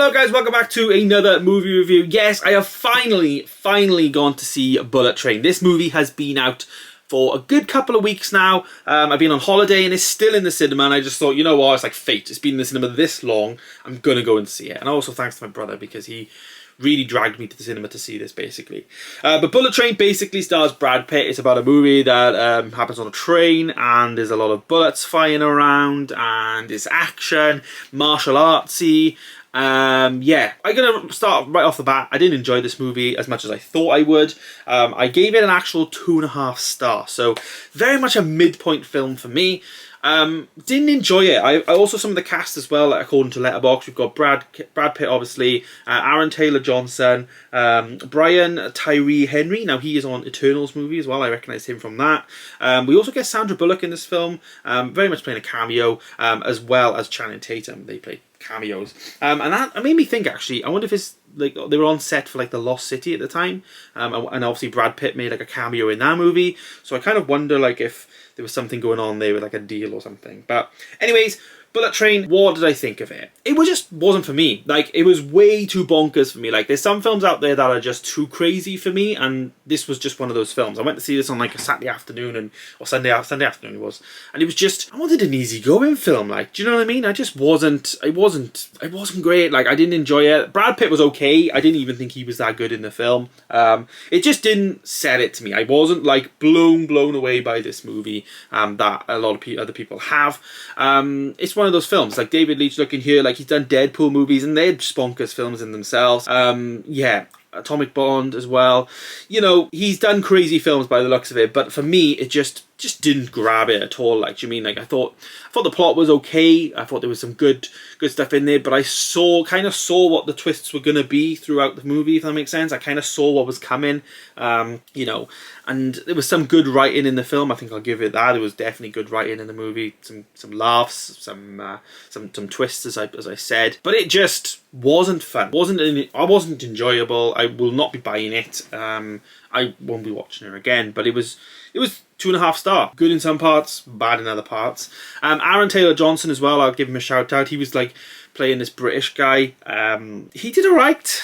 Hello guys, welcome back to another movie review. Yes, I have finally gone to see Bullet Train. This movie has been out for a good couple of weeks now. I've been on holiday and it's still in the cinema, and I just thought, you know what, it's like fate. It's been in the cinema this long, I'm gonna go and see it. And also thanks to my brother, because he really dragged me to the cinema to see this, basically. But Bullet Train basically stars Brad Pitt. It's about a movie that happens on a train, and there's a lot of bullets flying around, and it's action, martial artsy. Yeah, I'm gonna start right off the bat. I didn't enjoy this movie as much as I thought I would. I gave it an actual 2.5 stars, so very much a midpoint film for me. Didn't enjoy it. I also, some of the cast as well, like, according to Letterboxd, we've got Brad Pitt, obviously, Aaron Taylor-Johnson, Brian Tyree Henry. Now, he is on Eternals movie as well. I recognise him from that. We also get Sandra Bullock in this film, very much playing a cameo, as well as Channing Tatum. They play cameos. And that made me think, actually, I wonder if it's like they were on set for like The Lost City at the time. And obviously Brad Pitt made like a cameo in that movie. So I kind of wonder like if there was something going on there with like a deal or something. But anyways, Bullet Train, what did I think of it? It just wasn't for me. Like, it was way too bonkers for me. Like, there's some films out there that are just too crazy for me, and this was just one of those films. I went to see this on like a Saturday afternoon, or Sunday afternoon it was, and it was just, I wanted an easygoing film. Like, do you know what I mean? It wasn't great. Like, I didn't enjoy it. Brad Pitt was okay. I didn't even think he was that good in the film. It just didn't sell it to me. I wasn't like blown away by this movie that a lot of other people have. It's one of those films, like David Leitch looking here, like he's done Deadpool movies and they're bonkers films in themselves. Yeah, Atomic Blonde as well. You know, he's done crazy films by the looks of it, but for me, it just didn't grab it at all. Like, do you mean, like, I thought the plot was okay. I thought there was some good stuff in there, but I kind of saw what the twists were going to be throughout the movie, if that makes sense. I kind of saw what was coming, you know, and there was some good writing in the film. I think I'll give it that. There was definitely good writing in the movie, some laughs, some twists, as I said, but it just wasn't fun. I wasn't enjoyable. I will not be buying it. I won't be watching it again, but it was 2.5 star. Good in some parts, bad in other parts. Aaron Taylor-Johnson as well, I'll give him a shout out. He was like playing this British guy. He did alright.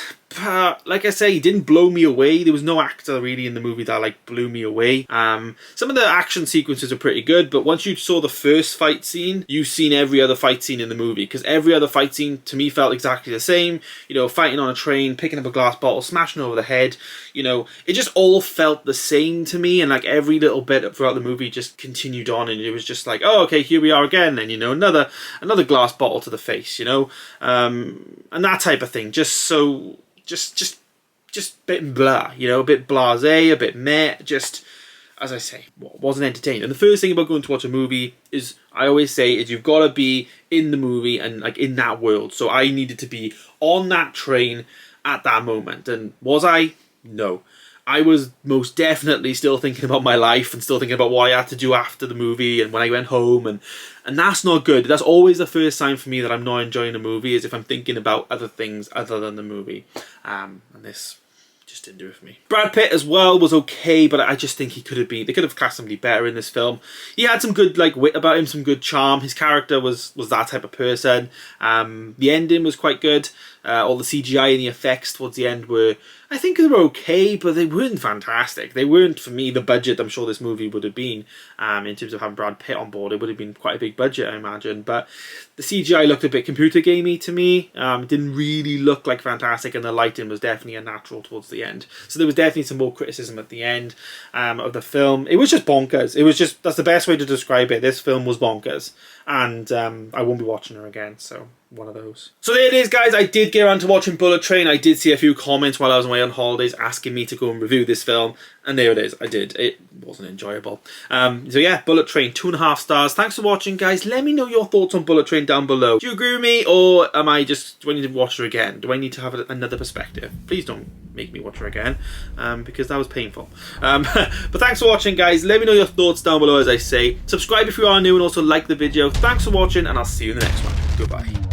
Like I say, he didn't blow me away. There was no actor really in the movie that like blew me away. Some of the action sequences are pretty good, but once you saw the first fight scene, you've seen every other fight scene in the movie, because every other fight scene to me felt exactly the same. You know, fighting on a train, picking up a glass bottle, smashing over the head. You know, it just all felt the same to me, and like every little bit throughout the movie just continued on, and it was just like, oh, okay, here we are again, and you know, another glass bottle to the face, you know, and that type of thing. Just a bit blah, you know, a bit blasé, a bit meh, just, as I say, wasn't entertained. And the first thing about going to watch a movie is, I always say, is you've got to be in the movie and like in that world. So I needed to be on that train at that moment. And was I? No. I was most definitely still thinking about my life and still thinking about what I had to do after the movie and when I went home, and that's not good. That's always the first sign for me that I'm not enjoying a movie, is if I'm thinking about other things other than the movie. And this just didn't do it for me. Brad Pitt as well was okay, but I just think they could have cast somebody better in this film. He had some good like wit about him, some good charm. His character was that type of person. The ending was quite good. All the CGI and the effects towards the end were, I think they were okay, but they weren't fantastic. They weren't, for me, the budget I'm sure this movie would have been. In terms of having Brad Pitt on board, it would have been quite a big budget, I imagine. But the CGI looked a bit computer gamey to me. It didn't really look like fantastic, and the lighting was definitely unnatural towards the end. So there was definitely some more criticism at the end of the film. It was just bonkers. It was just, that's the best way to describe it. This film was bonkers. And I won't be watching her again, so one of those. So there it is, guys. I did get around to watching Bullet Train. I did see a few comments while I was away on holidays asking me to go and review this film, and there it is. I did. It wasn't enjoyable. So yeah, Bullet Train, 2.5 stars. Thanks for watching, guys. Let me know your thoughts on Bullet Train down below. Do you agree with me, or do I need to watch her again? Do I need to have another perspective? Please don't make me watch her again, because that was painful. But thanks for watching, guys. Let me know your thoughts down below, as I say. Subscribe if you are new, and also like the video. Thanks for watching, and I'll see you in the next one. Goodbye.